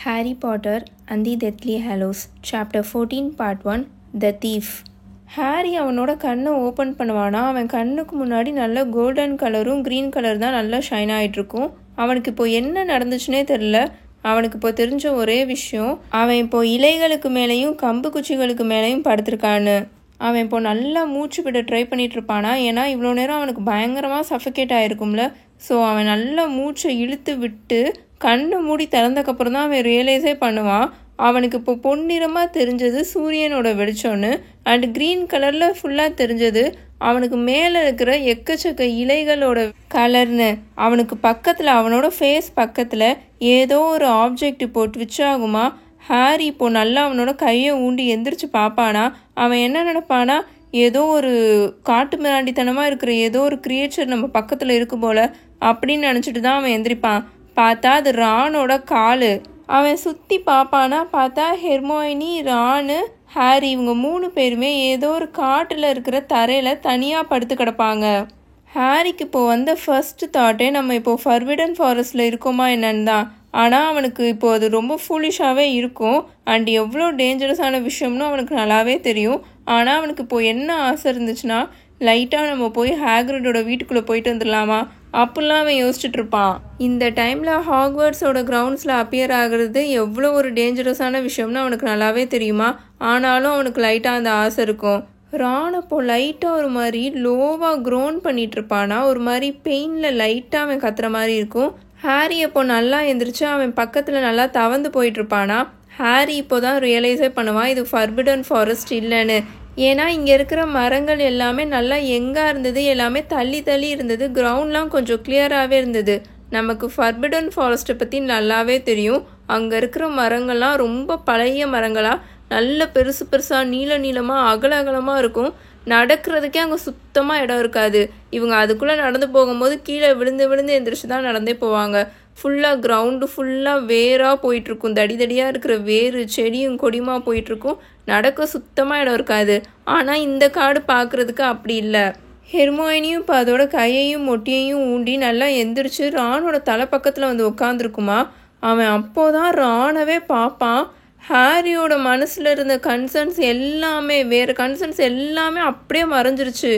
Harry Potter and the Deathly Hallows Chapter 14 Part 1 The Thief. Harry அவனோட கண்ணை open பண்ணுவானா. அவன் கண்ணுக்கு முன்னாடி நல்ல கோல்டன் கலரும் க்ரீன் கலர் தான் நல்லா ஷைன் ஆகிட்ருக்கும். அவனுக்கு இப்போ என்ன நடந்துச்சுனே தெரில. அவனுக்கு இப்போ தெரிஞ்ச ஒரே விஷயம், அவன் இப்போ இலைகளுக்கு மேலேயும் கம்பு குச்சிகளுக்கு மேலேயும் படுத்திருக்கான்னு. அவன் இப்போ நல்லா மூச்சு விட ட்ரை பண்ணிகிட்ருப்பானா. ஏன்னா இவ்வளோ நேரம் அவனுக்கு பயங்கரமாக சஃபகேட் ஆகிருக்கும்ல. ஸோ அவன் நல்லா மூச்சை இழுத்து விட்டு கண்ணை மூடி திறந்தக்கப்புறம் தான் அவன் ரியலைஸே பண்ணுவான். அவனுக்கு இப்போ பொன்னிறமாக தெரிஞ்சது சூரியனோட வெளிச்சம்னு, அண்ட் க்ரீன் கலரில் ஃபுல்லாக தெரிஞ்சது அவனுக்கு மேலே இருக்கிற எக்கச்சக்க இலைகளோட கலர்னு. அவனுக்கு பக்கத்தில், அவனோட ஃபேஸ் பக்கத்தில் ஏதோ ஒரு ஆப்ஜெக்ட் இப்போ ட்விச் ஆகுமா. ஹாரி இப்போ நல்லா அவனோட கையை ஊண்டி எந்திரிச்சு பார்ப்பானா. அவன் என்ன நினைப்பானா, ஏதோ ஒரு காட்டு மிராண்டித்தனமாக இருக்கிற ஏதோ ஒரு கிரியேச்சர் நம்ம பக்கத்தில் இருக்கு போல் அப்படின்னு நினச்சிட்டு தான் அவன் எந்திரிப்பான். பார்த்தா அது ரானோட காலு. அவன் சுற்றி பார்ப்பானா. பார்த்தா ஹெர்மோயினி, ரானு, ஹாரி இவங்க 3 பேருமே ஏதோ ஒரு காட்டில் இருக்கிற தரையில் தனியாக படுத்து கிடப்பாங்க. ஹாரிக்கு இப்போ வந்த ஃபர்ஸ்ட் தாட்டே நம்ம இப்போ ஃபர்பிடன் ஃபாரஸ்ட்டில் இருக்கோமா என்னன்னு தான். ஆனால் அவனுக்கு இப்போது அது ரொம்ப ஃபூலிஷாகவே இருக்கும். அண்ட் எவ்வளோ டேஞ்சரஸான விஷயம்னு அவனுக்கு நல்லாவே தெரியும். ஆனால் அவனுக்கு இப்போது என்ன ஆசை இருந்துச்சுன்னா, லைட்டாக நம்ம போய் ஹாக்ரிடோட வீட்டுக்குள்ளே போயிட்டு வந்துடலாமா அப்படிலாம் அவன் யோசிச்சுட்டு இருப்பான். இந்த டைமில் ஹாக்வர்ட்ஸோட கிரவுண்ட்ஸில் அப்பியர் ஆகிறது எவ்வளோ ஒரு டேஞ்சரஸான விஷயம்னு அவனுக்கு நல்லாவே தெரியுமா. ஆனாலும் அவனுக்கு லைட்டாக அந்த ஆசை இருக்கும். ரான் அப்போ லைட்டாக ஒரு மாதிரி லோவாக க்ரோன் பண்ணிகிட்ருப்பானா. ஒரு மாதிரி பெயினில் லைட்டாக அவன் கத்துற மாதிரி இருக்கும். ஹாரி அப்போ நல்லா எந்திரிச்சு அவன் பக்கத்தில் நல்லா தவந்து போயிட்டுருப்பானா. ஹாரி இப்போ தான் ரியலைஸே பண்ணுவான் இது ஃபர்பிடன் ஃபாரஸ்ட் இல்லைன்னு. ஏன்னா இங்கே இருக்கிற மரங்கள் எல்லாமே நல்லா எங்கே இருந்தது, எல்லாமே தள்ளி தள்ளி இருந்தது. கிரவுண்ட்லாம் கொஞ்சம் கிளியராகவே இருந்தது. நமக்கு ஃபர்பிடன் ஃபாரஸ்ட்டை பற்றி நல்லாவே தெரியும். அங்கே இருக்கிற மரங்கள்லாம் ரொம்ப பழைய மரங்களாக நல்ல பெருசு பெருசாக நீள நீளமாக அகல அகலமாக இருக்கும். நடக்கிறதுக்கே அங்கே சுத்தமாக இடம் இருக்காது. இவங்க அதுக்குள்ளே நடந்து போகும்போது கீழே விழுந்து விழுந்து எந்திரிச்சு தான் நடந்தே போவாங்க. ஃபுல்லாக கிரவுண்டு ஃபுல்லாக வேராக போயிட்டுருக்கும். தடி தடியாக இருக்கிற வேறு செடியும் கொடியுமா போயிட்டுருக்கும். நடக்க சுத்தமாக இடம் இருக்காது. ஆனால் இந்த காடு பார்க்குறதுக்கு அப்படி இல்லை. ஹெர்மோயினியும் இப்போ அதோட கையையும் மொட்டியையும் ஊண்டி நல்லா எந்திரிச்சு ரானோட தலை பக்கத்தில் வந்து உட்காந்துருக்குமா. அவன் அப்போதான் ரானவே பார்ப்பான். ஹாரியோட மனசில் இருந்த கன்சர்ன்ஸ் எல்லாமே, வேறு கன்சர்ன்ஸ் எல்லாமே அப்படியே மறைஞ்சிருச்சு.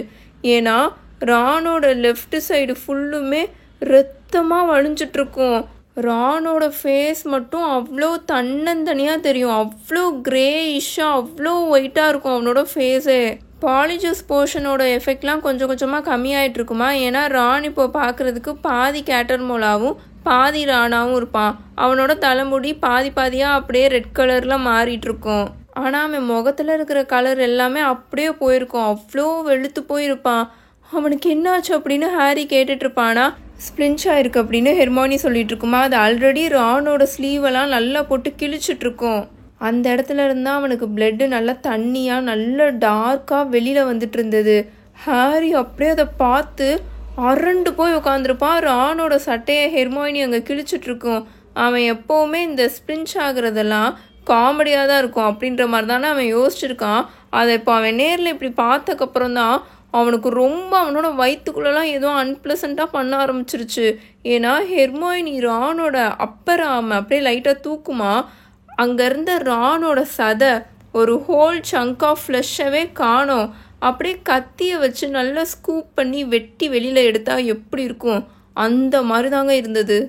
ஏன்னா ரானோட லெஃப்ட் சைடு ஃபுல்லுமே ரத்தமாக வழிஞ்சிட்ருக்கும். ரானோட ஃபேஸ் மட்டும் அவ்வளோ தன்னந்தனியாக தெரியும். அவ்வளோ கிரேயிஷாக அவ்வளோ ஒயிட்டாக இருக்கும் அவனோட ஃபேஸே. பாலிஜஸ் போர்ஷனோட எஃபெக்ட்லாம் கொஞ்சம் கொஞ்சமாக கம்மியாயிட்ருக்குமா. ஏன்னா ரான் இப்போ பார்க்குறதுக்கு பாதி கேட்டர்மோலாவும் பாதி ரானாவும் இருப்பான். அவனோட தலைமுடி பாதி பாதியாக அப்படியே ரெட் கலரில் மாறிட்டுருக்கும். ஆனால் அவன் முகத்தில் இருக்கிற கலர் எல்லாமே அப்படியே போயிருக்கும். அவ்வளோ வெளுத்து போயிருப்பான். அவனுக்கு என்னாச்சு அப்படின்னு ஹாரி கேட்டுட்ருப்பானா. ஸ்ப்ளின்ச் ஆயிருக்கு அப்படின்னு ஹெர்மோனி சொல்லிட்டு இருக்குமா. அது ஆல்ரெடி ரானோட ஸ்லீவெல்லாம் நல்லா போட்டு கிழிச்சிட்ருக்கும். அந்த இடத்துல இருந்தால் அவனுக்கு பிளட்டு நல்லா தண்ணியாக நல்ல டார்க்காக வெளியில் வந்துட்டு இருந்தது. ஹாரி அப்படியே அதை பார்த்து அரண்டு போய் உட்காந்துருப்பான். ரானோட சட்டையை ஹெர்மோயினி அங்கே கிழிச்சிட்ருக்கும். அவன் எப்போவுமே இந்த ஸ்ப்ளின்ச் ஆகுறதெல்லாம் காமெடியாக தான் இருக்கும் அப்படின்ற மாதிரி தானே அவன் யோசிச்சிருக்கான். அதை இப்போ அவன் நேரில் இப்படி பார்த்தக்கப்புறம் தான் அவனுக்கு ரொம்ப அவனோட வயிற்றுக்குள்ளெல்லாம் ஏதோ அன்பிளசண்ட்டாக பண்ண ஆரம்பிச்சிருச்சு. ஏன்னா ஹெர்மோயினி ரானோட அப்பர் ஆமை அப்படியே லைட்டாக தூக்குமா. அங்கேருந்த ரானோட சதை ஒரு ஹோல் சங்க் ஆஃப் ஃப்ளெஷ்ஷவே காணோம். அப்படியே கத்தியை வச்சு நல்லா ஸ்கூப் பண்ணி வெட்டி வெளியில் எடுத்தால் எப்படி இருக்கும் அந்த மாதிரி தாங்க இருந்தது.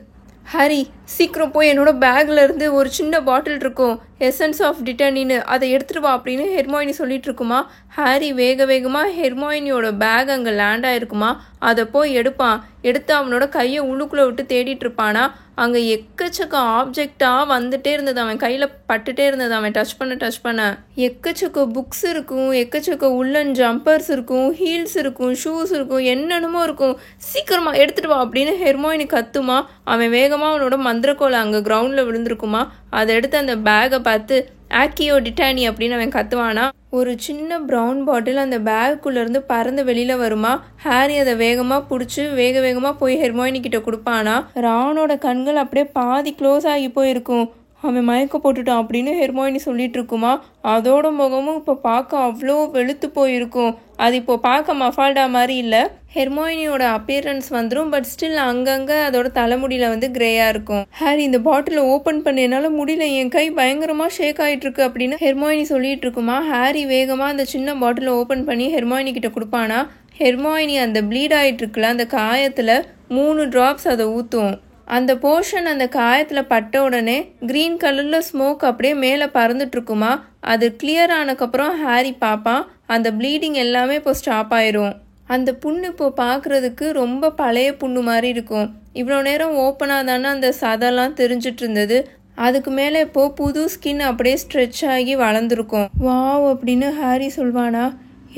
ஹாரி சீக்கிரம் போய் என்னோட பேக்கில் இருந்து ஒரு சின்ன பாட்டில் இருக்கும், எசன்ஸ் ஆஃப் டிட்டனின்னு, அதை எடுத்துகிட்டு வா அப்படின்னு ஹெர்மோயினி சொல்லிட்டு இருக்குமா. ஹாரி வேக வேகமாக ஹெர்மோயினியோட பேக் அங்கே லேண்ட் ஆகிருக்குமா. அதை போய் எடுப்பான். எடுத்து அவனோட கையை உள்ளுக்குள்ளே விட்டு தேடிட்டு இருப்பானா. அங்கே எக்கச்சக்க ஆப்ஜெக்டாக வந்துட்டே இருந்தது. அவன் கையில் பட்டுட்டே இருந்தது. அவன் டச் பண்ண எக்கச்சக்க புக்ஸ் இருக்கும், எக்கச்சக்க உள்ளன் ஜம்பர்ஸ் இருக்கும், ஹீல்ஸ் இருக்கும், ஷூஸ் இருக்கும், என்னென்னமோ இருக்கும். சீக்கிரமாக எடுத்துகிட்டு வா அப்படின்னு ஹெர்மோயினி கத்துமா. அவன் வேகமாக அவனோட மந்திரக்கோலை அங்கே கிரவுண்டில் விழுந்திருக்குமா. அதை எடுத்து அந்த பேக்கை பார்த்து ஆக்கியோ டிட்டானி அப்படின்னு அவன் கத்துவானா. ஒரு சின்ன ப்ரௌன் பாட்டில் அந்த பேக்குள்ளேருந்து பறந்து வெளியில் வருமா. ஹாரி அதை வேகமாக பிடிச்சி வேக வேகமாக போய் ஹெர்மோயினி கிட்ட கொடுப்பானா. ரானோட கண்கள் அப்படியே பாதி க்ளோஸ் ஆகி போயிருக்கும். அவன் மயக்க போட்டுட்டான் அப்படின்னு ஹெர்மாயினி சொல்லிட்டு இருக்குமா. அதோட முகமும் இப்போ பார்க்க அவ்வளோ வெளுத்து போயிருக்கும். அது இப்போ பார்க்க மஃபால்டா மாதிரி இல்லை. ஹெர்மாயினியோட அப்பியரன்ஸ் வந்துடும், பட் ஸ்டில் அங்கங்கே அதோட தலைமுடியில் வந்து கிரேயாக இருக்கும். ஹாரி இந்த பாட்டிலை ஓப்பன் பண்ண என்னால் முடியல, என் கை பயங்கரமாக ஷேக் ஆகிட்டு இருக்கு அப்படின்னு ஹெர்மாயினி சொல்லிட்டு இருக்குமா. ஹாரி வேகமாக அந்த சின்ன பாட்டிலை ஓப்பன் பண்ணி ஹெர்மாயினி கிட்ட கொடுப்பானா. ஹெர்மாயினி அந்த ப்ளீட் ஆகிட்டு இருக்குல்ல அந்த காயத்தில் 3 ட்ராப்ஸ் அதை ஊற்றும். அந்த போர்ஷன் அந்த காயத்தில் பட்ட உடனே க்ரீன் கலரில் ஸ்மோக் அப்படியே மேலே பறந்துட்டுருக்குமா. அது கிளியர் ஆனதுக்கப்புறம் ஹாரி பார்ப்பான், அந்த ப்ளீடிங் எல்லாமே இப்போ ஸ்டாப் ஆயிரும். அந்த புண்ணு இப்போ பார்க்குறதுக்கு ரொம்ப பழைய புண்ணு மாதிரி இருக்கும். இவ்வளோ நேரம் ஓப்பனாக தானே அந்த சதெல்லாம் தெரிஞ்சிட்டு இருந்தது. அதுக்கு மேலே இப்போது புது ஸ்கின் அப்படியே ஸ்ட்ரெச் ஆகி வளர்ந்துருக்கும். வாவ் அப்படின்னு ஹாரி சொல்வானா.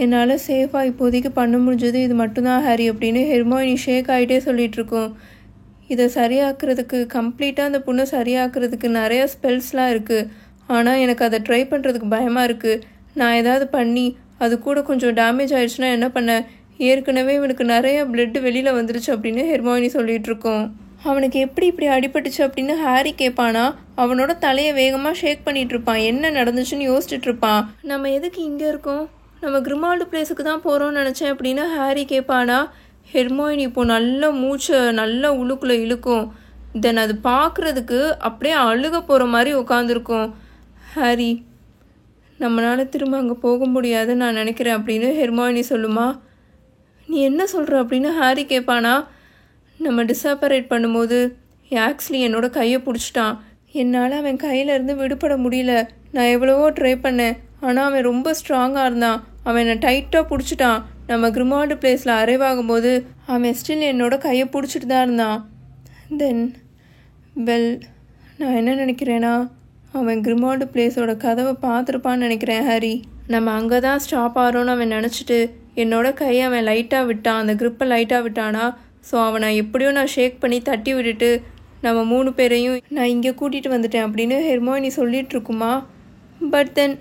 என்னால் சேஃபாக இப்போதைக்கு பண்ண முடிஞ்சது இது மட்டும்தான் ஹாரி அப்படின்னு ஹெர்மாயினி ஷேக் ஆகிட்டே சொல்லிகிட்ருக்கோம். இதை சரியாக்குறதுக்கு கம்ப்ளீட்டாக அந்த புண்ணை சரியாக்குறதுக்கு நிறைய ஸ்பெல்ஸ்லாம் இருக்குது. ஆனால் எனக்கு அதை ட்ரை பண்ணுறதுக்கு பயமாக இருக்குது. நான் ஏதாவது பண்ணி அது கூட கொஞ்சம் டேமேஜ் ஆயிடுச்சுன்னா என்ன பண்ண? ஏற்கனவே இவனுக்கு நிறைய பிளட்டு வெளியில் வந்துருச்சு அப்படின்னு ஹெர்மாயினி சொல்லிகிட்ருக்கோம். அவனுக்கு எப்படி இப்படி அடிபட்டுச்சு அப்படின்னு ஹாரி கேட்பானா. அவனோட தலையை வேகமாக ஷேக் பண்ணிகிட்டு இருப்பான். என்ன நடந்துச்சுன்னு யோசிச்சுட்டு இருப்பான். நம்ம எதுக்கு இங்கே இருக்கோம்? நம்ம கிரிமால்டு பிளேஸுக்கு தான் போகிறோம்னு நினச்சேன் அப்படின்னு ஹாரி கேட்பானா. ஹெர்மாயினி இப்போ நல்ல மூச்சை நல்ல உள்ளுக்குள்ளே இழுக்கும். தென் அது பார்க்குறதுக்கு அப்படியே அழுக போகிற மாதிரி உட்காந்துருக்கும். ஹாரி, நம்மளால் திரும்ப அங்கே போக முடியாதுன்னு நான் நினைக்கிறேன் அப்படின்னு ஹெர்மாயினி சொல்லுமா. நீ என்ன சொல்கிற அப்படின்னு ஹாரி கேட்பானா. நம்ம டிஸாப்பரேட் பண்ணும்போது ஆக்சுவலி என்னோட கையை பிடிச்சிட்டான். என்னால் அவன் கையிலேருந்து விடுபட முடியல. நான் எவ்வளவோ ட்ரை பண்ணேன், ஆனால் அவன் ரொம்ப ஸ்ட்ராங்காக இருந்தான். அவன் என்னை டைட்டாக பிடிச்சிட்டான். நம்ம கிரிமால்டு பிளேஸில் அரைவாகும் போது அவன் ஸ்டில் என்னோட கையை பிடிச்சிட்டு தான் இருந்தான். தென் நான் என்ன நினைக்கிறேன்னா, அவன் கிரிமால்டு பிளேஸோட கதவை பார்த்துருப்பான்னு நினைக்கிறேன் ஹாரி. நம்ம அங்கே தான் ஸ்டாப் ஆகிறோன்னு அவன் நினச்சிட்டு என்னோட கையை அவன் லைட்டாக விட்டான், அந்த க்ரிப்பை லைட்டாக விட்டானா. ஸோ அவனை எப்படியோ நான் ஷேக் பண்ணி தட்டி விட்டுட்டு நம்ம 3 பேரையும் நான் இங்கே கூட்டிகிட்டு வந்துட்டேன் அப்படின்னு ஹெர்மாயினி சொல்லிகிட்டு இருக்குமா. பட் தென்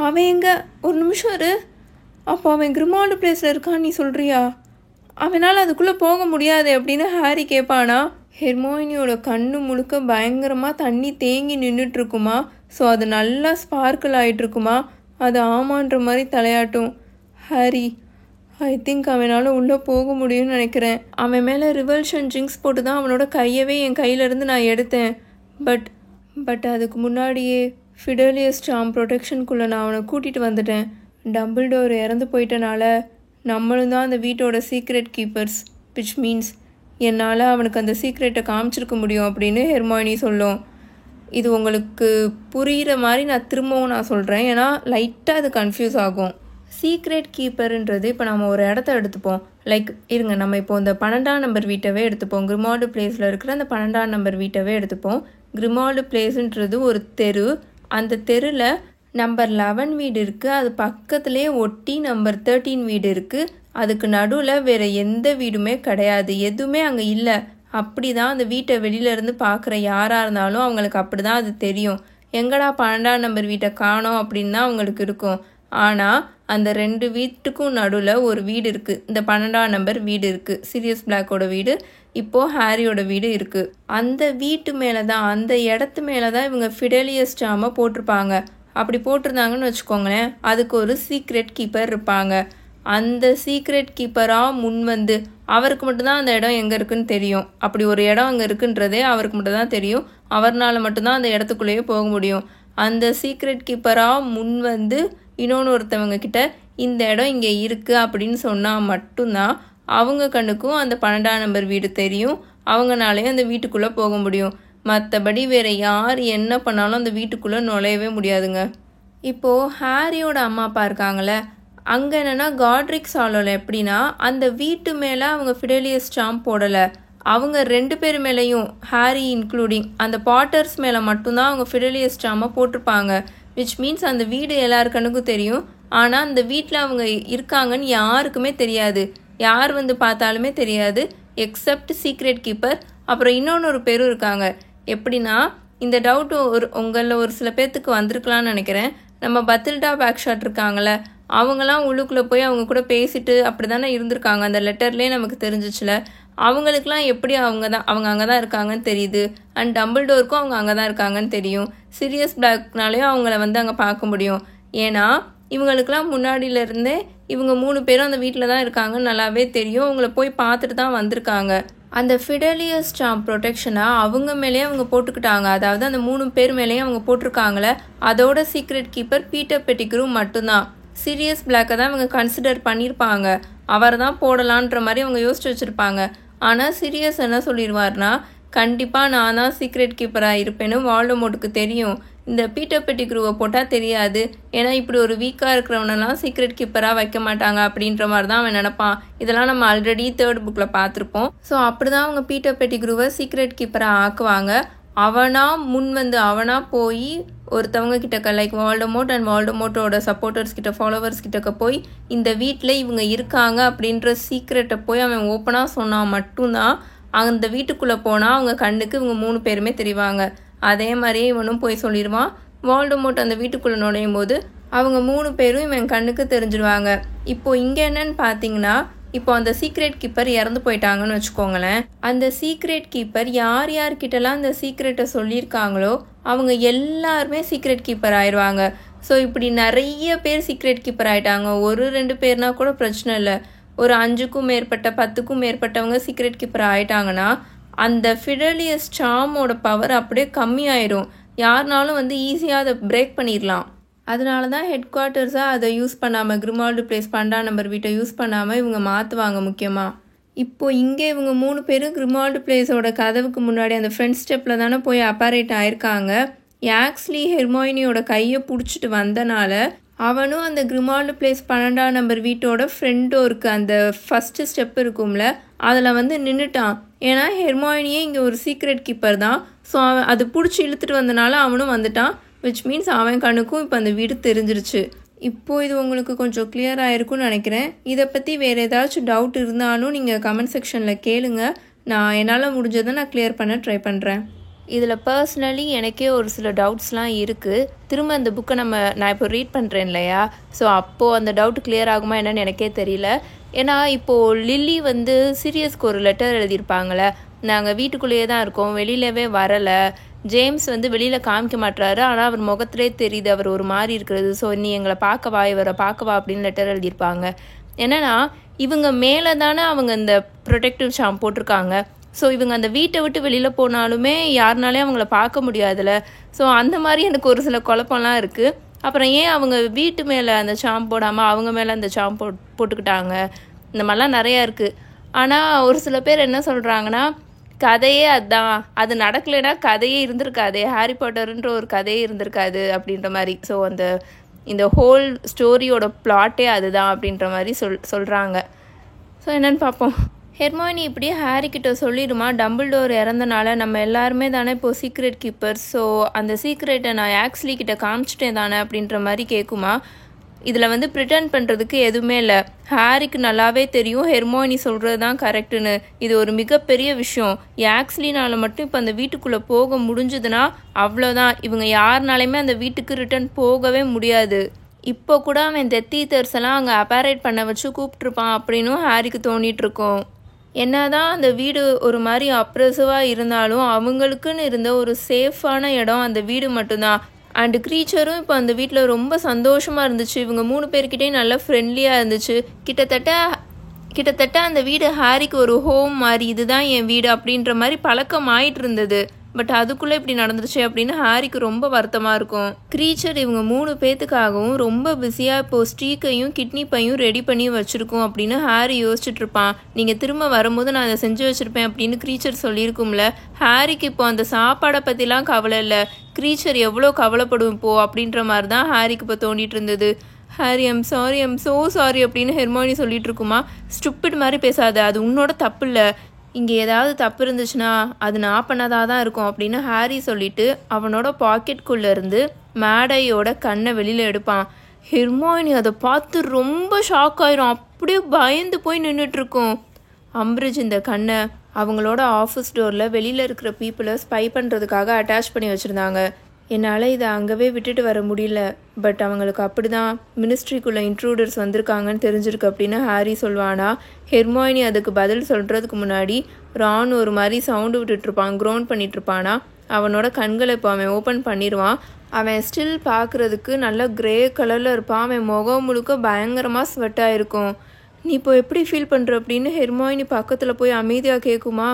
அவன் எங்கே? ஒரு நிமிஷம் இரு. அப்போ அவன் கிரிமால்டு பிளேஸில் இருக்கான்னு நீ சொல்கிறியா? அவனால் அதுக்குள்ளே போக முடியாது அப்படின்னு ஹாரி கேட்பானா. ஹெர்மாயினியோட கண்ணு முழுக்க பயங்கரமாக தண்ணி தேங்கி நின்றுட்டுருக்குமா. ஸோ அது நல்லா ஸ்பார்க்கிள் ஆகிட்டுருக்குமா. அது ஆமான்ற மாதிரி தலையாட்டும். ஹாரி, ஐ திங்க் அவனால் உள்ளே போக முடியும்னு நினைக்கிறேன். அவன் மேலே ரிவல்ஷன் ஜிங்க்ஸ் போட்டு தான் அவனோட கையவே என் கையிலேருந்து நான் எடுத்தேன். பட் அதுக்கு முன்னாடியே ஃபிடலியஸ் சாம் ப்ரொடெக்ஷனுக்குள்ளே நான் அவனை கூட்டிகிட்டு வந்துட்டேன். டம்பிள்டோர் இறந்து போயிட்டனால நம்மளும் தான் அந்த வீட்டோட சீக்ரெட் கீப்பர்ஸ், விச் மீன்ஸ் என்னால் அவனுக்கு அந்த சீக்ரெட்டை காமிச்சிருக்க முடியும் அப்படின்னு ஹெர்மாயினி சொல்லும். இது உங்களுக்கு புரிகிற மாதிரி நான் திரும்பவும் சொல்கிறேன், ஏன்னா லைட்டாக அது கன்ஃபியூஸ் ஆகும். சீக்ரெட் கீப்பர்ன்றது இப்போ நம்ம ஒரு இடத்த எடுத்துப்போம். லைக் இருங்க, நம்ம இப்போ இந்த 12ஆம் நம்பர் வீட்டவே எடுத்துப்போம். கிரிமால்டு பிளேஸில் இருக்கிற அந்த 12ஆம் நம்பர் வீட்டவே எடுத்துப்போம். கிரிமால்டு பிளேஸுன்றது ஒரு தெரு. அந்த தெருவில் நம்பர் 11 வீடு இருக்குது. அது பக்கத்துலேயே ஒட்டி நம்பர் 13 வீடு இருக்குது. அதுக்கு நடுவில் வேறு எந்த வீடுமே கிடையாது, எதுவுமே அங்கே இல்லை. அப்படி தான் அந்த வீட்டை வெளியிலேருந்து பார்க்குற யாராக இருந்தாலும் அவங்களுக்கு அப்படி தான் அது தெரியும். எங்கடா 12ஆம் நம்பர் வீட்டை காணோம் அப்படின்னு தான் அவங்களுக்கு இருக்கும். ஆனால் அந்த 2 வீட்டுக்கும் நடுவில் ஒரு வீடு இருக்குது. இந்த 12ஆம் நம்பர் வீடு இருக்குது, சீரியஸ் பிளாக்கோட வீடு. இப்போது ஹாரியோட வீடு இருக்குது. அந்த வீட்டு மேலே தான், அந்த இடத்து மேலே தான் இவங்க ஃபிடலியஸ் சாமை போட்டிருப்பாங்க. அப்படி போட்டிருந்தாங்கன்னு வச்சுக்கோங்களேன், அதுக்கு ஒரு சீக்ரெட் கீப்பர் இருப்பாங்க. அந்த சீக்ரெட் கீப்பராக முன் வந்து அவருக்கு மட்டும்தான் அந்த இடம் எங்கே இருக்குன்னு தெரியும். அப்படி ஒரு இடம் அங்கே இருக்குன்றதே அவருக்கு மட்டும்தான் தெரியும். அவர்னால் மட்டும்தான் அந்த இடத்துக்குள்ளேயே போக முடியும். அந்த சீக்ரெட் கீப்பராக முன் வந்து இன்னொன்று ஒருத்தவங்க கிட்ட இந்த இடம் இங்கே இருக்குது அப்படின்னு சொன்னால் மட்டும்தான் அவங்க கண்ணுக்கும் அந்த 12ஆம் நம்பர் வீடு தெரியும். அவங்கனாலேயும் அந்த வீட்டுக்குள்ளே போக முடியும். மற்றபடி வேறு யார் என்ன பண்ணாலும் அந்த வீட்டுக்குள்ளே நுழையவே முடியாதுங்க. இப்போது ஹாரியோட அம்மா அப்பா இருக்காங்களே, அங்கே என்னென்னா காட்ரிக் ஹாலோவில் எப்படின்னா அந்த வீட்டு மேலே அவங்க ஃபிடலியஸ் சாம் போடலை. அவங்க 2 பேர் மேலேயும், ஹாரி இன்க்ளூடிங், அந்த பாட்டர்ஸ் மேலே மட்டும்தான் அவங்க ஃபிடலியஸ் சாமை போட்டிருப்பாங்க. விச் மீன்ஸ் அந்த வீடு எல்லாருக்கனுக்கும் தெரியும். ஆனால் அந்த வீட்டில் அவங்க இருக்காங்கன்னு யாருக்குமே தெரியாது. யார் வந்து பார்த்தாலுமே தெரியாது, எக்ஸப்ட் சீக்ரெட் கீப்பர். அப்புறம் இன்னொன்று பேரும் இருக்காங்க. எப்படின்னா, இந்த டவுட் உங்களில் ஒரு சில பேர்த்துக்கு வந்திருக்கலான்னு நினைக்கிறேன். நம்ம பத்தில்டா பேக்ஷாட் இருக்காங்களே, அவங்களாம் உள்ளுக்குள்ளே போய் அவங்க கூட பேசிட்டு அப்படி தானே இருந்திருக்காங்க. அந்த லெட்டர்லேயே நமக்கு தெரிஞ்சிச்சுல. அவங்களுக்குலாம் எப்படி அவங்க அங்கே தான் இருக்காங்கன்னு தெரியுது. அண்ட் டம்பிள்டோருக்கும் அவங்க அங்கே தான் இருக்காங்கன்னு தெரியும். சிரியஸ் பிளாக்னாலேயும் அவங்கள வந்து அங்கே பார்க்க முடியும். ஏன்னா இவங்களுக்கெல்லாம் முன்னாடியிலேருந்தே இவங்க 3 பேரும் அந்த வீட்டில் தான் இருக்காங்கன்னு நல்லாவே தெரியும். அவங்கள போய் பார்த்துட்டு தான் வந்திருக்காங்க. அந்த ஃபிடலியஸ் சார்ம் ப்ரொடெக்ஷனாக அவங்க மேலேயே அவங்க போட்டுக்கிட்டாங்க. அதாவது அந்த 3 பேர் மேலேயும் அவங்க போட்டிருக்காங்களே, அதோட சீக்ரெட் கீப்பர் பீட்டர் பெட்டிக்ரூ மட்டும்தான். சிரியஸ் பிளாக்கை தான் அவங்க கன்சிடர் பண்ணியிருப்பாங்க. அவர் தான் போடலான்ற மாதிரி அவங்க யோசிச்சு வச்சுருப்பாங்க. ஆனால் சிரியஸ் என்ன சொல்லிடுவார்னா, கண்டிப்பாக நான் தான் சீக்ரெட் கீப்பராக இருப்பேன்னு வால்டமோர்ட்டுக்கு தெரியும். இந்த பீட்டர் பெட்டிக்ரூவை போட்டால் தெரியாது, ஏன்னா இப்படி ஒரு வீக்காக இருக்கிறவனெல்லாம் சீக்ரெட் கீப்பராக வைக்க மாட்டாங்க அப்படின்ற மாதிரி தான் அவன் நினப்பான். இதெல்லாம் நம்ம ஆல்ரெடி 3rd புக்கில் பார்த்துருப்போம். ஸோ அப்படி தான் அவங்க பீட்டர் பெட்டிக்ரூவை சீக்ரெட் கீப்பராக ஆக்குவாங்க. அவனா போய் ஒருத்தவங்க கிட்டக்க லைக் வால்டமோர்ட் அண்ட் வால்டமோர்ட்டோட சப்போர்ட்டர்ஸ் கிட்ட ஃபாலோவர்ஸ் கிட்டக்க போய் இந்த வீட்டில் இவங்க இருக்காங்க அப்படின்ற சீக்ரெட்டை போய் அவன் ஓப்பனாக சொன்னால் மட்டும்தான் அந்த வீட்டுக்குள்ளே போனால் அவங்க கண்ணுக்கு இவங்க 3 பேருமே தெரிவாங்க. அதே மாதிரியே இவனும் போய் சொல்லிடுவான். வால்டமோர்ட் அந்த வீட்டுக்குள்ளே நுழையும் போது அவங்க 3 பேரும் இவன் கண்ணுக்கு தெரிஞ்சிடுவாங்க. இப்போ இங்கே என்னன்னு பார்த்தீங்கன்னா, இப்போ அந்த சீக்ரெட் கீப்பர் இறந்து போயிட்டாங்கன்னு வச்சுக்கோங்களேன். அந்த சீக்ரெட் கீப்பர் யார்கிட்டலாம் அந்த சீக்ரெட்டை சொல்லியிருக்காங்களோ அவங்க எல்லாருமே சீக்ரெட் கீப்பர் ஆயிடுவாங்க. ஸோ இப்படி நிறைய பேர் சீக்ரெட் கீப்பர் ஆகிட்டாங்க. 1-2 பேர்னா கூட பிரச்சனை இல்லை. ஒரு 5க்கும் மேற்பட்ட 10க்கும் மேற்பட்டவங்க சீக்ரெட் கீப்பர் ஆகிட்டாங்கன்னா அந்த ஃபிடலியஸ் சார்மோட பவர் அப்படியே கம்மியாயிடும். யாருனாலும் வந்து ஈஸியாக அதை பிரேக் பண்ணிடலாம். அதனால தான் ஹெட் குவார்ட்டர்ஸாக அதை யூஸ் பண்ணாமல், கிரிமால்டு பிளேஸ் 12 நம்பர் வீட்டை யூஸ் பண்ணாமல் இவங்க மாற்றுவாங்க முக்கியமாக. இப்போது இங்கே இவங்க 3 பேரும் கிரிமால்டு பிளேஸோட கதவுக்கு முன்னாடி அந்த ஃப்ரண்ட் ஸ்டெப்பில் தானே போய் அப்பாரேட் ஆயிருக்காங்க. ஆக்ஸ்லி ஹெர்மாயினியோட கையை பிடிச்சிட்டு வந்தனால அவனும் அந்த கிரிமால்டு பிளேஸ் 12 நம்பர் வீட்டோட ஃப்ரண்ட் டோருக்கு அந்த ஃபஸ்ட்டு ஸ்டெப் இருக்கும்ல, அதில் வந்து நின்றுட்டான். ஏன்னா ஹெர்மாயினியே இங்கே ஒரு சீக்ரெட் கீப்பர் தான். ஸோ அவன் அது பிடிச்சி இழுத்துட்டு வந்தனால அவனும் வந்துட்டான். விச் மீன்ஸ் அவன் கண்ணுக்கும் இப்போ அந்த வீடு தெரிஞ்சிருச்சு. இப்போது இது உங்களுக்கு கொஞ்சம் கிளியராக இருக்கும்னு நினைக்கிறேன். இதை பற்றி வேறு ஏதாச்சும் டவுட் இருந்தாலும் நீங்கள் கமெண்ட் செக்ஷனில் கேளுங்க. என்னால் முடிஞ்சதை நான் கிளியர் பண்ண ட்ரை பண்ணுறேன். இதில் பர்சனலி எனக்கே ஒரு சில டவுட்ஸ்லாம் இருக்குது. திரும்ப அந்த புக்கை நான் இப்போ ரீட் பண்ணுறேன் இல்லையா, ஸோ அப்போது அந்த டவுட் கிளியர் ஆகுமா என்னன்னு எனக்கே தெரியல. ஏன்னா இப்போது லில்லி வந்து சீரியஸ்க்கு ஒரு லெட்டர் எழுதியிருப்பாங்களே, நாங்கள் வீட்டுக்குள்ளேயே தான் இருக்கோம், வெளியிலவே வரலை, ஜேம்ஸ் வந்து வெளியில் காமிக்க மாட்டுறாரு, ஆனால் அவர் முகத்திலே தெரியுது அவர் ஒரு மாதிரி இருக்கிறது, ஸோ நீ எங்களை பார்க்கவா, இவரை பார்க்கவா அப்படின்னு லெட்டர் எழுதியிருப்பாங்க. என்னென்னா இவங்க மேலே தானே அவங்க இந்த ப்ரொடெக்டிவ் சார்ம் போட்டிருக்காங்க. ஸோ இவங்க அந்த வீட்டை விட்டு வெளியில் போனாலுமே யாருனாலே அவங்கள பார்க்க முடியாதுல்ல. ஸோ அந்த மாதிரி எனக்கு ஒரு சில குழப்பம்லாம் இருக்குது. அப்புறம் ஏன் அவங்க வீட்டு மேலே அந்த சாம் போடாமல் அவங்க மேலே அந்த சாம் போட்டுக்கிட்டாங்க, இந்த மாதிரிலாம் நிறையா இருக்குது. ஆனால் ஒரு சில பேர் என்ன சொல்கிறாங்கன்னா, கதையே அதுதான், அது நடக்கலைன்னா கதையே இருந்திருக்காது, ஹாரி பாட்டர்ன்ற ஒரு கதையே இருந்திருக்காது அப்படின்ற மாதிரி. ஸோ இந்த ஹோல் ஸ்டோரியோட பிளாட்டே அதுதான் அப்படின்ற மாதிரி சொல்கிறாங்க. ஸோ என்னென்னு பார்ப்போம். ஹெர்மாயினி இப்படி ஹாரி கிட்ட சொல்லிடுமா, டம்பிள்டோர் இறந்தனால நம்ம எல்லாருமே தானே இப்போ சீக்ரெட் கீப்பர், ஸோ அந்த சீக்ரெட்டை நான் ஆக்ஸ்லி கிட்ட காமிச்சிட்டேன் தானே அப்படின்ற மாதிரி கேட்குமா. இதில் வந்து ப்ரிட்டன் பண்ணுறதுக்கு எதுவுமே இல்லை. ஹாரிக்கு நல்லாவே தெரியும் ஹெர்மாயினி சொல்கிறது தான் கரெக்டுன்னு. இது ஒரு மிகப்பெரிய விஷயம். ஆக்ஸ்லினால மட்டும் இப்போ அந்த வீட்டுக்குள்ளே போக முடிஞ்சதுன்னா அவ்வளோதான், இவங்க யாருனாலையுமே அந்த வீட்டுக்கு ரிட்டர்ன் போகவே முடியாது. இப்போ கூட அவன் டெத் ஈத்தர்ஸ் எல்லாம் அங்கே அப்பாரேட் பண்ண வச்சு கூப்பிட்ருப்பான் அப்படின்னும் ஹாரிக்கு தோண்டிட்டு இருக்கோம். என்னதான் அந்த வீடு ஒரு மாதிரி அப்ரெசிவாக இருந்தாலும் அவங்களுக்குன்னு இருந்த ஒரு சேஃபான இடம் அந்த வீடு மட்டும்தான். அண்டு க்ரீச்சரும் இப்போ அந்த வீட்டில் ரொம்ப சந்தோஷமாக இருந்துச்சு. இவங்க 3 பேர்கிட்டையும் நல்லா ஃப்ரெண்ட்லியாக இருந்துச்சு. கிட்டத்தட்ட அந்த வீடு ஹாரிக்கு ஒரு ஹோம் மாதிரி, இதுதான் என் வீடு அப்படின்ற மாதிரி பழக்கம் ஆயிட்டு இருந்தது. பட் அதுக்குள்ளே இப்படி நடந்துருச்சு அப்படின்னு ஹாரிக்கு ரொம்ப வருத்தமாக இருக்கும். க்ரீச்சர் இவங்க 3 பேத்துக்காகவும் ரொம்ப பிஸியாக இப்போது ஸ்டீக்கையும் கிட்னி பையும் ரெடி பண்ணி வச்சுருக்கோம் அப்படின்னு ஹாரி யோசிச்சுட்டு இருப்பான். நீங்கள் திரும்ப வரும்போது நான் அதை செஞ்சு வச்சுருப்பேன் அப்படின்னு க்ரீச்சர் சொல்லியிருக்கும்ல. ஹாரிக்கு இப்போ அந்த சாப்பாடை பற்றிலாம் கவலை இல்லை, க்ரீச்சர் எவ்வளோ கவலைப்படும் இப்போ அப்படின்ற மாதிரி தான் ஹாரிக்கு இப்போ தோண்டிட்டு இருந்தது. ஹாரி ஐம் ஸோ சாரி அப்படின்னு ஹெர்மாயினி சொல்லிட்டு இருக்குமா. ஸ்டூப்பிட் மாதிரி பேசாத, அது உன்னோட தப்பு இல்லை, இங்கே ஏதாவது தப்பு இருந்துச்சுன்னா அது நான் பண்ணதாக தான் இருக்கும் அப்படின்னு ஹாரி சொல்லிட்டு அவனோட பாக்கெட்குள்ளேருந்து மேடையோட கண்ணை வெளியில் எடுப்பான். ஹெர்மாயினி அதை பார்த்து ரொம்ப ஷாக் ஆயிரும். அப்படியே பயந்து போய் நின்றுட்டுருக்கோம். அம்பிரிட்ஜ் இந்த கண்ணை அவங்களோட ஆஃபீஸ் டோரில் வெளியில் இருக்கிற பீப்புளை ஸ்பை பண்ணுறதுக்காக அட்டாச் பண்ணி வச்சுருந்தாங்க. என்னால் இதை அங்கவே விட்டுட்டு வர முடியல. பட் அவங்களுக்கு அப்படி தான் மினிஸ்ட்ரிக்குள்ளே இன்ட்ரூடர்ஸ் வந்திருக்காங்கன்னு தெரிஞ்சிருக்கு அப்படின்னு ஹாரி சொல்வானா. ஹெர்மாயினி அதுக்கு பதில் சொல்கிறதுக்கு முன்னாடி ரான் ஒரு மாதிரி சவுண்டு விட்டுட்ருப்பான், க்ரோன் பண்ணிகிட்ருப்பானா. அவனோட கண்களை இப்போ அவன் ஓப்பன் பண்ணிடுவான். அவன் ஸ்டில் பார்க்குறதுக்கு நல்லா க்ரே கலரில் இருப்பான். அவன் முகம் முழுக்க பயங்கரமாக ஸ்வெட்டாக இருக்கும். நீ இப்போ எப்படி ஃபீல் பண்ணுற அப்படின்னு ஹெர்மாயினி பக்கத்தில் போய் அமைதியாக கேட்குமா.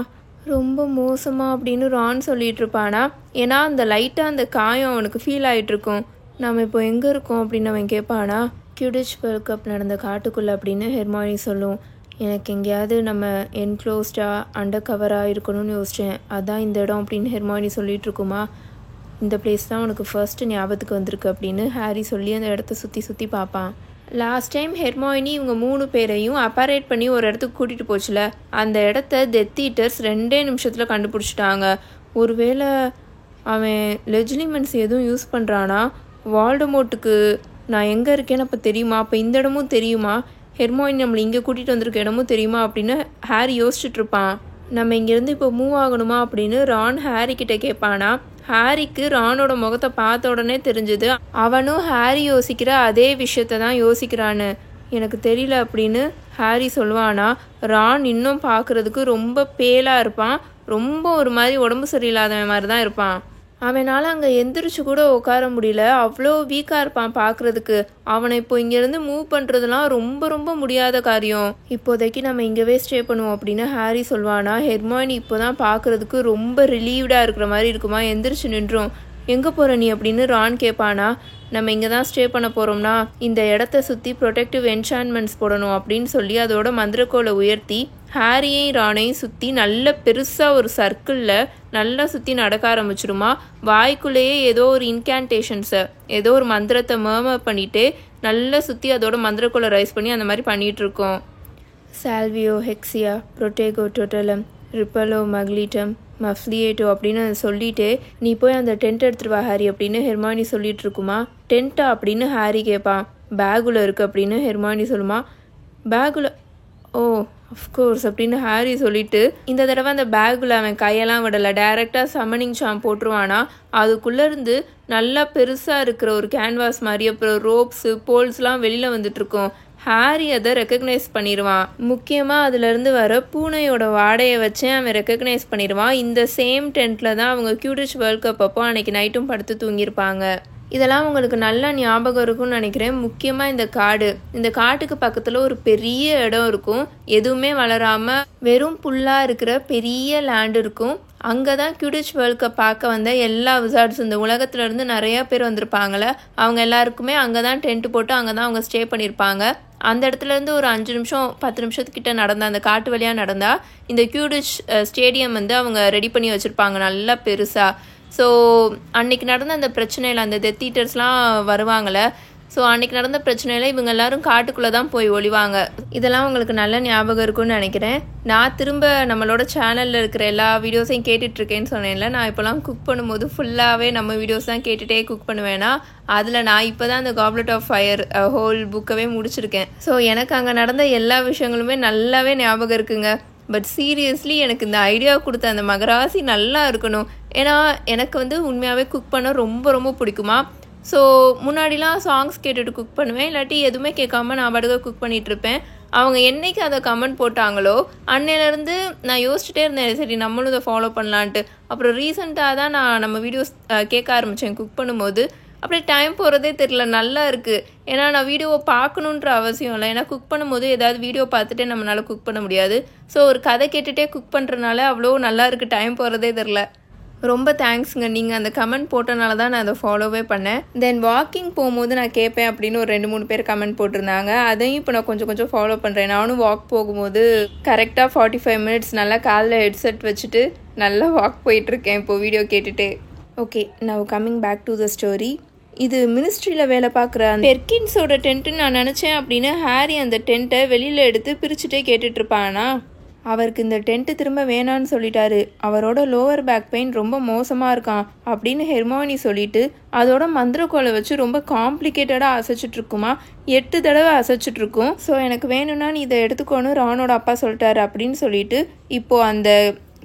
ரொம்ப மோசமாக அப்படின்னு ரான் சொல்லிகிட்டு இருப்பானா. ஏன்னா அந்த லைட்டாக அந்த காயம் அவனுக்கு ஃபீல் ஆகிட்டுருக்கும். நம்ம இப்போ எங்கே இருக்கோம் அப்படின்னு அவன் கேட்பானா. கியூடிச் வேர்ல்ட் கப் நடந்த காட்டுக்குள்ளே அப்படின்னு ஹெர்மாயினி சொல்லும். எனக்கு எங்கேயாவது நம்ம என்க்ளோஸ்டாக அண்டர் கவராக இருக்கணும்னு யோசித்தேன், அதான் இந்த இடம் அப்படின்னு ஹெர்மாயினி சொல்லிகிட்டு இருக்குமா. இந்த பிளேஸ் தான் உனக்கு ஃபர்ஸ்ட்டு ஞாபகத்துக்கு வந்திருக்கு அப்படின்னு ஹாரி சொல்லி அந்த இடத்த சுற்றி சுற்றி பார்ப்பான். லாஸ்ட் டைம் ஹெர்மாயினி இவங்க 3 பேரையும் அப்பாரேட் பண்ணி ஒரு இடத்துக்கு கூட்டிகிட்டு போச்சுல, அந்த இடத்த டெத் ஈட்டர்ஸ் 2 நிமிஷத்தில் கண்டுபிடிச்சிட்டாங்க. ஒருவேளை அவன் லெஜிலிமெண்ட்ஸ் எதுவும் யூஸ் பண்ணுறானா. வால்டமோர்ட்டுக்கு நான் எங்கே இருக்கேன்னு அப்போ தெரியுமா, அப்போ இந்த இடமும் தெரியுமா, ஹெர்மாயினி நம்மளை இங்கே கூட்டிகிட்டு வந்திருக்க இடமும் தெரியுமா அப்படின்னு ஹாரி யோசிச்சுட்ருப்பான். நம்ம இங்கேருந்து இப்போ மூவ் ஆகணுமா அப்படின்னு ரான் ஹாரி கிட்டே கேட்பானா. ஹாரிக்கு ரானோட முகத்தை பார்த்த உடனே தெரிஞ்சுது அவனும் ஹாரி யோசிக்கிற அதே விஷயத்த தான் யோசிக்கிறான்னு. எனக்கு தெரியல அப்படின்னு ஹாரி சொல்லுவானா. ரான் இன்னும் பார்க்குறதுக்கு ரொம்ப பேலாக இருப்பான், ரொம்ப ஒரு மாதிரி உடம்பு சரியில்லாதவன் மாதிரி தான் இருப்பான். அவனால் அங்கே எந்திரிச்சு கூட உட்கார முடியல, அவ்வளோ வீக்காக இருப்பான் பார்க்குறதுக்கு. அவனை இப்போ இங்கேருந்து மூவ் பண்ணுறதுலாம் ரொம்ப ரொம்ப முடியாத காரியம். இப்போதைக்கு நம்ம இங்கேவே ஸ்டே பண்ணுவோம் அப்படின்னு ஹாரி சொல்வானா. ஹெர்மாயினி இப்போ தான் பார்க்குறதுக்கு ரொம்ப ரிலீவ்டாக இருக்கிற மாதிரி இருக்குமா, எந்திரிச்சு நின்றும். எங்கே போகிற நீ அப்படின்னு ரான் கேட்பானா. நம்ம இங்கே தான் ஸ்டே பண்ண போகிறோம்னா இந்த இடத்த சுற்றி ப்ரொடெக்டிவ் என்சான்மெண்ட்ஸ் போடணும் அப்படின்னு சொல்லி அதோட மந்திரக்கோலை உயர்த்தி ஹாரியையும் ரானையும் சுற்றி நல்ல பெருசாக ஒரு சர்க்கிளில் நல்லா சுற்றி நடக்க ஆரம்பிச்சிடுமா. வாய்க்குள்ளேயே ஏதோ ஒரு இன்கேன்டேஷன்ஸை ஏதோ ஒரு மந்திரத்தை மர்மர் பண்ணிவிட்டு நல்லா சுற்றி அதோட மந்திரக்கோலை ரைஸ் பண்ணி அந்த மாதிரி பண்ணிகிட்ருக்கோம். சால்வியோ ஹெக்ஸியா ப்ரொட்டேகோ டோட்டலம் ரிப்பலோ மக்லீட்டம் மஃப்லியேட்டோ அப்படின்னு சொல்லிட்டு நீ போய் அந்த டென்ட் எடுத்துட்டு வா ஹாரி அப்படின்னு ஹெர்மாயினி சொல்லிட்டு இருக்குமா. டென்ட்டா அப்படின்னு ஹாரி கேட்பான். பேகுல இருக்கு அப்படின்னு ஹெர்மாயினி சொல்லுமா. பேகுல, ஓ அஃப்கோர்ஸ் அப்படின்னு ஹாரி சொல்லிட்டு இந்த தடவை அந்த பேகுல அவன் கையெல்லாம் விடலை, டைரெக்டாக சம்மனிங் சாம் போட்டுருவானா. அதுக்குள்ளேருந்து நல்லா பெருசாக இருக்கிற ஒரு கேன்வாஸ் மாதிரி அப்புறம் ரோப்ஸு போல்ஸ்லாம் வெளியில் வந்துட்டுருக்கோம். ஹாரி அதை ரெக்கக்னைஸ் பண்ணிடுவான். முக்கியமாக அதுலேருந்து வர பூனையோட வாடையை வச்சே அவன் ரெக்கக்னைஸ் பண்ணிடுவான். இந்த சேம் டென்ட்டில் தான் அவங்க கியூடிச் வேர்ல்ட் கப் அப்போ அன்றைக்கி நைட்டும் படுத்து தூங்கியிருப்பாங்க. இதெல்லாம் உங்களுக்கு நல்லா ஞாபகம் இருக்கும்னு நினைக்கிறேன். முக்கியமாக இந்த காட்டுக்கு பக்கத்தில் ஒரு பெரிய இடம் இருக்கும், எதுவுமே வளராமல் வெறும் புல்லாக இருக்கிற பெரிய லேண்ட் இருக்கும். அங்கே தான் கியூடிச் வேர்ல்ட் கப் பார்க்க வந்த எல்லா விசார்ட்ஸ் இந்த உலகத்துலேருந்து நிறையா பேர் வந்திருப்பாங்களே, அவங்க எல்லாருக்குமே அங்கே தான் டென்ட் போட்டு அங்கே தான் அவங்க ஸ்டே பண்ணியிருப்பாங்க. அந்த இடத்துலேருந்து ஒரு 5 நிமிஷம் 10 நிமிஷத்துக்கிட்ட நடந்தால் அந்த காட்டு வழியாக நடந்தால் இந்த கியூடிச் ஸ்டேடியம் வந்து அவங்க ரெடி பண்ணி வச்சுருப்பாங்க நல்லா பெருசாக. ஸோ அன்றைக்கி நடந்த அந்த பிரச்சனையில் அந்த டெத் ஈட்டர்ஸ்லாம் வருவாங்கள்ல, ஸோ அன்றைக்கி நடந்த பிரச்சனையில் இவங்க எல்லோரும் காட்டுக்குள்ளே தான் போய் ஒளிவாங்க. இதெல்லாம் உங்களுக்கு நல்ல ஞாபகம் இருக்குன்னு நினைக்கிறேன். நான் திரும்ப நம்மளோட சேனலில் இருக்கிற எல்லா வீடியோஸையும் கேட்டுட்ருக்கேன்னு சொன்னேன்ல, நான் இப்போலாம் குக் பண்ணும்போது ஃபுல்லாகவே நம்ம வீடியோஸ் தான் கேட்டுகிட்டே குக் பண்ணுவேன்னா அதில் நான் இப்போ தான் அந்த காப்லெட் ஆஃப் ஃபயர் ஹோல் புக்கவே முடிச்சிருக்கேன். ஸோ எனக்கு அங்கே நடந்த எல்லா விஷயங்களுமே நல்லாவே ஞாபகம் இருக்குங்க. பட் சீரியஸ்லி எனக்கு இந்த ஐடியா கொடுத்த அந்த மகராசி நல்லா இருக்கணும். ஏன்னா எனக்கு வந்து உண்மையாகவே குக் பண்ண ரொம்ப ரொம்ப பிடிக்குமா. ஸோ முன்னாடிலாம் சாங்ஸ் கேட்டுட்டு குக் பண்ணுவேன், இல்லாட்டி எதுவுமே கேட்காம நான் பாட்டுக்கு குக் பண்ணிகிட்ருப்பேன். அவங்க என்னைக்கு அதை கமெண்ட் போட்டாங்களோ அன்னையிலேருந்து நான் யோசிச்சுட்டே இருந்தேன், சரி நம்மளும் இதை ஃபாலோ பண்ணலான்ட்டு. அப்புறம் ரீசெண்டாக தான் நான் நம்ம வீடியோஸ் கேட்க ஆரம்பித்தேன் குக் பண்ணும்போது. அப்படியே டைம் போகிறதே தெரியல, நல்லா இருக்குது. ஏன்னா நான் வீடியோவை பார்க்கணுன்ற அவசியம் இல்லை, ஏன்னா குக் பண்ணும்போது ஏதாவது வீடியோ பார்த்துட்டே நம்மளால் குக் பண்ண முடியாது. ஸோ ஒரு கதை கேட்டுகிட்டே குக் பண்ணுறதுனால அவ்வளோ நல்லா இருக்குது, டைம் போகிறதே தெரில. ரொம்ப தேங்க்ஸுங்க, நீங்கள் அந்த கமெண்ட் போட்டனால தான் நான் அதை ஃபாலோவே பண்ணேன். தென் வாக்கிங் போகும்போது நான் கேட்பேன் அப்படின்னு ஒரு 2-3 பேர் கமெண்ட் போட்டிருந்தாங்க. அதையும் இப்போ நான் கொஞ்சம் கொஞ்சம் ஃபாலோ பண்ணுறேன். நானும் வாக் போகும்போது கரெக்டாக 45 மினிட்ஸ் நல்லா காலில் ஹெட்செட் வச்சுட்டு நல்லா வாக் போயிட்டுருக்கேன் இப்போது வீடியோ கேட்டுட்டு. Okay, now coming back to the story. இது மினிஸ்ட்ரியில் வேலை பார்க்குற அந்த பெர்கின்ஸோட டென்ட்டுன்னு நான் நினச்சேன் அப்படின்னு ஹாரி அந்த டென்ட்டை வெளியில் எடுத்து பிரிச்சுட்டே கேட்டுட்ருப்பானா. அவருக்கு இந்த டென்ட்டு திரும்ப வேணான்னு சொல்லிட்டாரு, அவரோட லோவர் பேக் பெயின் ரொம்ப மோசமாக இருக்கான் அப்படின்னு ஹெர்மாயினி சொல்லிட்டு அதோட மந்திரக்கோலை வச்சு ரொம்ப காம்ப்ளிகேட்டடாக அசைச்சிட்ருக்குமா. 8 தடவை அசைச்சிட்ருக்கும். ஸோ எனக்கு வேணும்னா நீ இதை எடுத்துக்கோன்னு ரானோட அப்பா சொல்லிட்டாரு அப்படின்னு சொல்லிட்டு இப்போது அந்த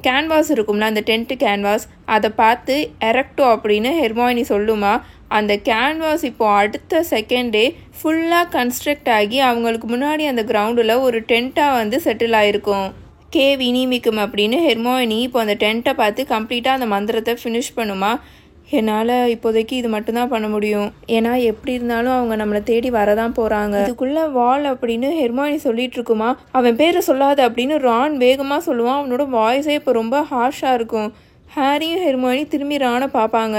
கேன்வாஸ் இருக்கும்ல, அந்த டென்ட்டு கேன்வாஸ், அதை பார்த்து எரெக்டோ அப்படின்னு ஹெர்மாயினி சொல்லுமா. அந்த கேன்வாஸ் இப்போது அடுத்த செகண்டே ஃபுல்லாக கன்ஸ்ட்ரக்ட் ஆகி அவங்களுக்கு முன்னாடி அந்த கிரவுண்டில் ஒரு டென்ட்டாக வந்து செட்டில் ஆகிருக்கும். கேவ் இனிமிக்கும் அப்படின்னு ஹெர்மாயினி இப்போ அந்த டென்ட்டை பார்த்து கம்ப்ளீட்டாக அந்த மந்திரத்தை ஃபினிஷ் பண்ணுமா. என்னால் இப்போதைக்கு இது மட்டும்தான் பண்ண முடியும், ஏன்னா எப்படி இருந்தாலும் அவங்க நம்மளை தேடி வரதான் போகிறாங்க. இதுக்குள்ளே வால் அப்படின்னு ஹெர்மாயினி சொல்லிட்டு இருக்குமா. அவன் பேரை சொல்லாத அப்படின்னு ரான் வேகமாக சொல்லுவான். அவனோட வாய்ஸே இப்போ ரொம்ப ஹார்ஷாக இருக்கும். ஹாரியும் ஹெர்மாயினி திரும்பி ரானை பார்ப்பாங்க.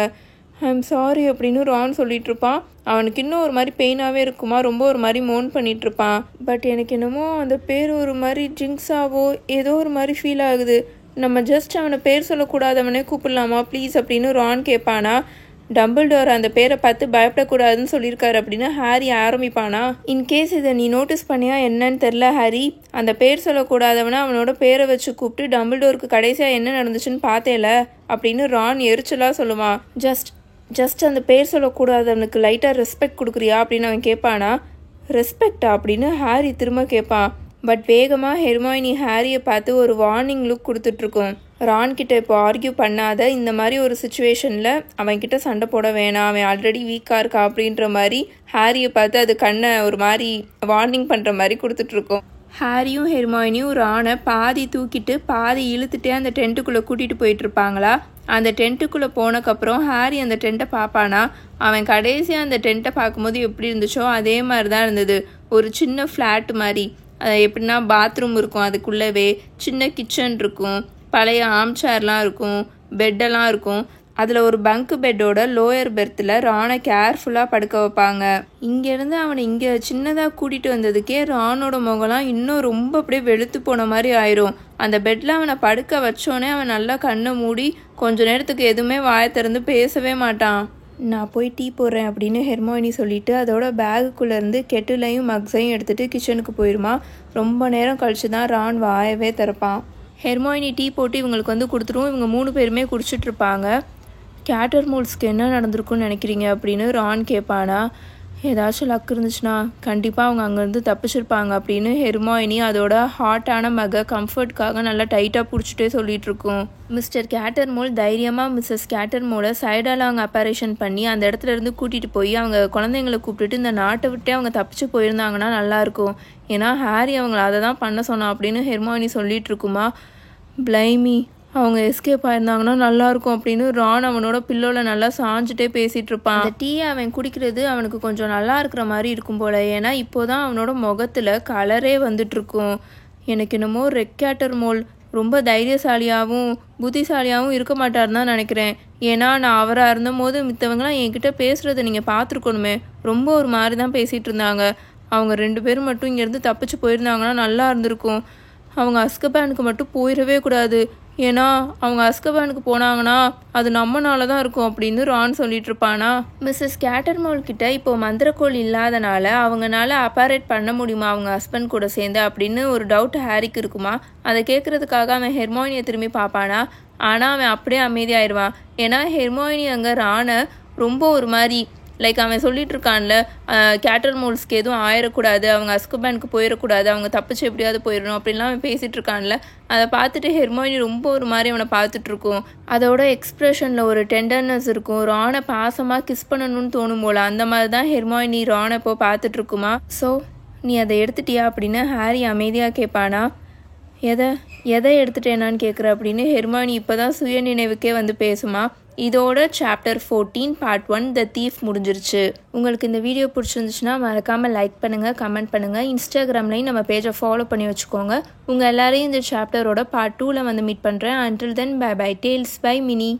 ஐம் சாரி அப்படின்னு ரான் சொல்லிட்டு இருப்பான். அவனுக்கு இன்னும் ஒரு மாதிரி பெயினாகவே இருக்குமா, ரொம்ப ஒரு மாதிரி மோன் பண்ணிட்டு இருப்பான். பட் எனக்கு என்னமோ அந்த பேர் ஒரு மாதிரி ஜிங்ஸாவோ ஏதோ ஒரு மாதிரி ஃபீல் ஆகுது. நம்ம ஜஸ்ட் அவனை பேர் சொல்லக்கூடாதவனே கூப்பிடலாமா ப்ளீஸ் அப்படின்னு ரான் கேட்பானா. டம்பிள்டோர் அந்த பேரை பார்த்து பயப்படக்கூடாதுன்னு சொல்லியிருக்காரு அப்படின்னு ஹாரி ஆரம்பிப்பானா. இன்கேஸ் இதை நீ நோட்டீஸ் பண்ணியா என்னன்னு தெரில ஹாரி, அந்த பேர் சொல்லக்கூடாதவனை அவனோட பேரை வச்சு கூப்பிட்டு டம்பிள்டோருக்கு கடைசியாக என்ன நடந்துச்சுன்னு பார்த்தேல அப்படின்னு ரான் எரிச்சலாக சொல்லுவான். ஜஸ்ட் அந்த பேர் சொல்லக்கூடாதவனுக்கு லைட்டாக ரெஸ்பெக்ட் கொடுக்குறியா அப்படின்னு அவன் கேட்பானா. ரெஸ்பெக்டா அப்படின்னு ஹாரி திரும்ப கேட்பான். பட் வேகமாக ஹெர்மாயினி ஹாரியை பார்த்து ஒரு வார்னிங் லுக் கொடுத்துட்ருக்கோம். ரான்கிட்ட இப்போ ஆர்கியூ பண்ணாத, இந்த மாதிரி ஒரு சுச்சுவேஷனில் அவன்கிட்ட சண்டை போட வேணாம், அவன் ஆல்ரெடி வீக்காக இருக்கா அப்படின்ற மாதிரி ஹாரியை பார்த்து அது கண்ணை ஒரு மாதிரி வார்னிங் பண்ணுற மாதிரி கொடுத்துட்ருக்கோம். ஹாரியும் ஹெர்மாயினியும் ரானை பாதி தூக்கிட்டு பாதி இழுத்துட்டே அந்த டென்ட்டுக்குள்ளே கூட்டிகிட்டு போயிட்டுருப்பாங்களா. அந்த டென்ட்டுக்குள்ளே போனக்கப்புறம் ஹாரி அந்த டென்ட்டை பார்ப்பானா. அவன் கடைசியாக அந்த டென்ட்டை பார்க்கும்போது எப்படி இருந்துச்சோ அதே மாதிரி தான் இருந்தது. ஒரு சின்ன ஃப்ளாட் மாதிரி, எப்படின்னா பாத்ரூம் இருக்கும், அதுக்குள்ளவே சின்ன கிச்சன் இருக்கும், பழைய ஆம்சேர்லாம் இருக்கும், பெட்டெல்லாம் இருக்கும். அதில் ஒரு பங்கு பெட்டோட லோயர் பெர்த்தில் ரானை கேர்ஃபுல்லாக படுக்க வைப்பாங்க. இங்கேருந்து அவனை இங்கே சின்னதாக கூட்டிகிட்டு வந்ததுக்கே ரானோட முகம்லாம் இன்னும் ரொம்ப அப்படியே வெளுத்து போன மாதிரி ஆயிரும். அந்த பெட்டில் அவனை படுக்க வச்சோடனே அவன் நல்லா கண்ணை மூடி கொஞ்ச நேரத்துக்கு எதுவுமே வாயை திறந்து பேசவே மாட்டான். நான் போய் டீ போடுறேன் அப்படின்னு ஹெர்மாயினி சொல்லிவிட்டு அதோட பேகுக்குள்ளேருந்து கெட்டிலையும் மக்ஸையும் எடுத்துகிட்டு கிச்சனுக்கு போயிடுமா. ரொம்ப நேரம் கழிச்சு தான் ரான் வாயவே திறப்பான். ஹெர்மாயினி டீ போட்டு இவங்களுக்கு வந்து கொடுத்துருவோம். இவங்க 3 பேருமே குடிச்சிட்ருப்பாங்க. கேட்டர்மோல்ஸ்க்கு என்ன நடந்திருக்குன்னு நினைக்கிறீங்க அப்படின்னு ரான் கேட்பானா. ஏதாச்சும் லக் இருந்துச்சுன்னா கண்டிப்பாக அவங்க அங்கேருந்து தப்பிச்சிருப்பாங்க அப்படின்னு ஹெர்மாயினி அதோட ஹாட்டான மக கம்ஃபர்ட்காக நல்லா டைட்டாக பிடிச்சிட்டே சொல்லிகிட்ருக்கோம். மிஸ்டர் கேட்டர்மோல் தைரியமாக மிஸ்ஸஸ் கேட்டர்மோலை சைடால் அவங்க ஆப்பரேஷன் பண்ணி அந்த இடத்துல இருந்து கூட்டிகிட்டு போய் அவங்க குழந்தைங்களை கூப்பிட்டுட்டு இந்த நாட்டை விட்டே அவங்க தப்பிச்சு போயிருந்தாங்கன்னா நல்லாயிருக்கும். ஏன்னா ஹாரி அவங்கள அதை தான் பண்ண சொன்னான் அப்படின்னு ஹெர்மாயினி சொல்லிகிட்ருக்குமா. பிளைமி, அவங்க எஸ்கேப் ஆயிருந்தாங்கன்னா நல்லாயிருக்கும் அப்படின்னு ரான் அவனோட பில்லோவில் நல்லா சாஞ்சிட்டே பேசிகிட்டு இருப்பான். அந்த டீயை அவன் குடிக்கிறது அவனுக்கு கொஞ்சம் நல்லா இருக்கிற மாதிரி இருக்கும் போல். ஏன்னா இப்போதான் அவனோட முகத்தில் கலரே வந்துட்டுருக்கும். எனக்கு என்னமோ ரெட் கேட்டர்மோல் ரொம்ப தைரியசாலியாகவும் புத்திசாலியாகவும் இருக்க மாட்டாருன்னு தான் நினைக்கிறேன். ஏன்னா நான் அவராக இருந்தபோது மித்தவங்களாம் என்கிட்ட பேசுகிறத நீங்கள் பார்த்துருக்கணுமே, ரொம்ப ஒரு மாதிரி தான் பேசிகிட்டு இருந்தாங்க. அவங்க 2 பேரும் மட்டும் இங்கேருந்து தப்பிச்சு போயிருந்தாங்கன்னா நல்லா இருந்திருக்கும். அவங்க அஸ்கபானுக்கு மட்டும் போயிடவே கூடாது, ஏன்னா அவங்க அஸ்கபானுக்கு போனாங்கன்னா அது நம்மனால தான் இருக்கும் அப்படின்னு ரான் சொல்லிட்டு இருப்பானா. மிஸ்ஸஸ் கேட்டர்மோல் கிட்ட இப்போ மந்திரக்கோள் இல்லாதனால அவங்களால அப்பாரேட் பண்ண முடியுமா அவங்க ஹஸ்பண்ட் கூட சேர்ந்து அப்படின்னு ஒரு டவுட் ஹாரிக்கு இருக்குமா. அதை கேட்கறதுக்காக அவன் ஹெர்மாயினியை திரும்பி பார்ப்பானா. ஆனால் அவன் அப்படியே அமைதியாயிடுவான். ஏன்னா ஹெர்மாயினி அங்கே ரானை ரொம்ப ஒரு மாதிரி லைக் அவன் சொல்லிட்டு இருக்கான்ல, கேட்டர்மோல்ஸ்க்கு எதுவும் ஆயிடக்கூடாது, அவங்க அஸ்கபானுக்கு போயிடக்கூடாது, அவங்க தப்பிச்சு எப்படியாவது போயிடணும் அப்படின்லாம் அவன் பேசிகிட்டு இருக்கான்ல. அதை பார்த்துட்டு ஹெர்மாயினி ரொம்ப ஒரு மாதிரி அவனை பார்த்துட்ருக்கும். அதோட எக்ஸ்ப்ரெஷனில் ஒரு டெண்டர்னஸ் இருக்கும். ரானை பாசமாக கிஸ் பண்ணணும்னு தோணும் போல். அந்த மாதிரி தான் ஹெர்மாயினி ரானை இப்போ பார்த்துட்ருக்குமா. ஸோ நீ அதை எடுத்துட்டியா அப்படின்னு ஹாரி அமைதியாக கேட்பானா. எதை எடுத்துட்டேனான்னு கேட்குற அப்படின்னு ஹெர்மாயினி இப்போ தான் சுய நினைவுக்கே வந்து பேசுமா. இதோட சாப்டர் 14 பார்ட் 1 த தீஃப் முடிஞ்சிருச்சு. உங்களுக்கு இந்த வீடியோ பிடிச்சிருந்துச்சுன்னா மறக்காமல் லைக் பண்ணுங்கள், கமெண்ட் பண்ணுங்கள். இன்ஸ்டாகிராம்லையும் நம்ம பேஜை ஃபாலோ பண்ணி வச்சுக்கோங்க. உங்கள் எல்லாரையும் இந்த சாப்டரோட பார்ட் 2ல் வந்து மீட் பண்ணுறேன். Until then bye bye tales by mini.